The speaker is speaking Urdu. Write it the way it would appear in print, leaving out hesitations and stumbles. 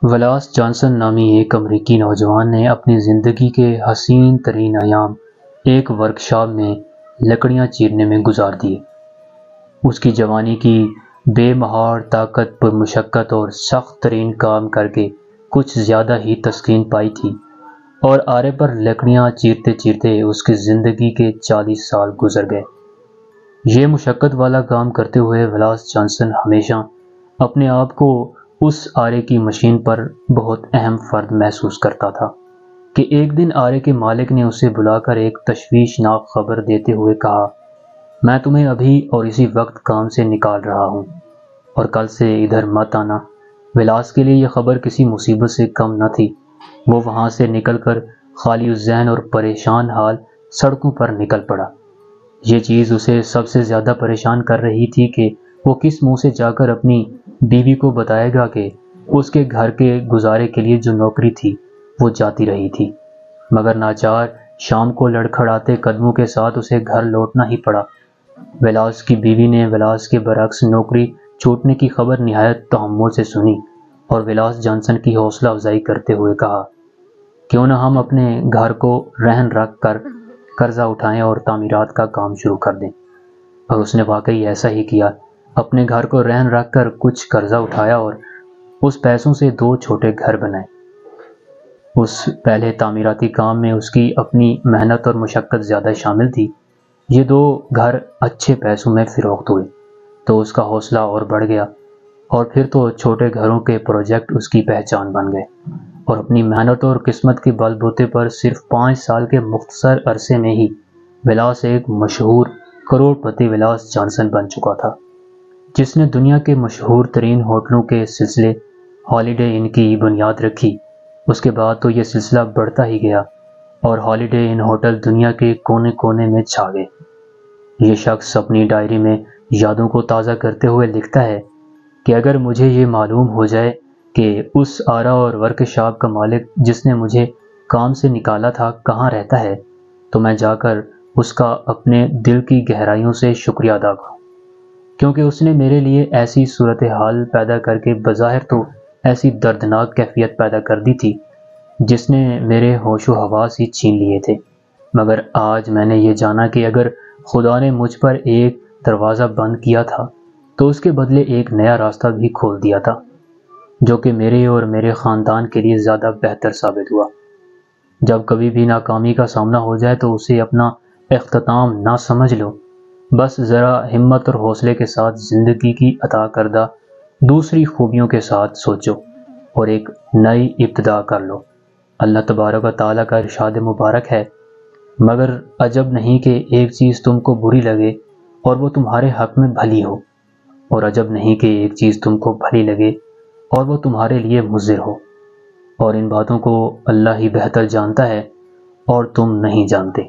ولاس جانسن نامی ایک امریکی نوجوان نے اپنی زندگی کے حسین ترین ایام ایک ورکشاپ میں لکڑیاں چیرنے میں گزار دیے۔ اس کی جوانی کی بے مہار طاقت پر مشقت اور سخت ترین کام کر کے کچھ زیادہ ہی تسکین پائی تھی، اور آرے پر لکڑیاں چیرتے چیرتے اس کی زندگی کے 40 سال گزر گئے۔ یہ مشقت والا کام کرتے ہوئے ولاس جانسن ہمیشہ اپنے آپ کو اس آرے کی مشین پر بہت اہم فرد محسوس کرتا تھا کہ ایک دن آرے کے مالک نے اسے بلا کر ایک تشویشناک خبر دیتے ہوئے کہا، میں تمہیں ابھی اور اسی وقت کام سے نکال رہا ہوں اور کل سے ادھر مت آنا۔ ولاس کے لیے یہ خبر کسی مصیبت سے کم نہ تھی۔ وہ وہاں سے نکل کر خالی الذہن اور پریشان حال سڑکوں پر نکل پڑا۔ یہ چیز اسے سب سے زیادہ پریشان کر رہی تھی کہ وہ کس منہ سے جا کر اپنی بیوی کو بتائے گا کہ اس کے گھر کے گزارے کے لیے جو نوکری تھی وہ جاتی رہی تھی، مگر ناچار شام کو لڑکھڑاتے قدموں کے ساتھ اسے گھر لوٹنا ہی پڑا۔ ولاس کی بیوی نے ولاس کے برعکس نوکری چھوٹنے کی خبر نہایت تحمل سے سنی اور ولاس جانسن کی حوصلہ افزائی کرتے ہوئے کہا، کیوں نہ ہم اپنے گھر کو رہن رکھ کر قرضہ اٹھائیں اور تعمیرات کا کام شروع کر دیں۔ اور اس نے واقعی ایسا ہی کیا۔ اپنے گھر کو رہن رکھ کر کچھ قرضہ اٹھایا اور اس پیسوں سے 2 چھوٹے گھر بنائے۔ اس پہلے تعمیراتی کام میں اس کی اپنی محنت اور مشقت زیادہ شامل تھی۔ یہ 2 گھر اچھے پیسوں میں فروخت ہوئے تو اس کا حوصلہ اور بڑھ گیا، اور پھر تو چھوٹے گھروں کے پروجیکٹ اس کی پہچان بن گئے، اور اپنی محنت اور قسمت کے بل بوتے پر صرف 5 سال کے مختصر عرصے میں ہی ولاس ایک مشہور کروڑ پتی ولاس جانسن بن چکا تھا، جس نے دنیا کے مشہور ترین ہوٹلوں کے سلسلے ہالیڈے ان کی بنیاد رکھی۔ اس کے بعد تو یہ سلسلہ بڑھتا ہی گیا اور ہالیڈے ان ہوٹل دنیا کے کونے کونے میں چھا گئے۔ یہ شخص اپنی ڈائری میں یادوں کو تازہ کرتے ہوئے لکھتا ہے کہ اگر مجھے یہ معلوم ہو جائے کہ اس آرا اور ورکشاپ کا مالک جس نے مجھے کام سے نکالا تھا کہاں رہتا ہے تو میں جا کر اس کا اپنے دل کی گہرائیوں سے شکریہ ادا کروں، کیونکہ اس نے میرے لیے ایسی صورتحال پیدا کر کے بظاہر تو ایسی دردناک کیفیت پیدا کر دی تھی جس نے میرے ہوش و حواس ہی چھین لیے تھے، مگر آج میں نے یہ جانا کہ اگر خدا نے مجھ پر ایک دروازہ بند کیا تھا تو اس کے بدلے ایک نیا راستہ بھی کھول دیا تھا، جو کہ میرے اور میرے خاندان کے لیے زیادہ بہتر ثابت ہوا۔ جب کبھی بھی ناکامی کا سامنا ہو جائے تو اسے اپنا اختتام نہ سمجھ لو، بس ذرا ہمت اور حوصلے کے ساتھ زندگی کی عطا کردہ دوسری خوبیوں کے ساتھ سوچو اور ایک نئی ابتدا کر لو۔ اللہ تبارک و تعالیٰ کا ارشاد مبارک ہے، مگر عجب نہیں کہ ایک چیز تم کو بری لگے اور وہ تمہارے حق میں بھلی ہو، اور عجب نہیں کہ ایک چیز تم کو بھلی لگے اور وہ تمہارے لیے مضر ہو، اور ان باتوں کو اللہ ہی بہتر جانتا ہے اور تم نہیں جانتے۔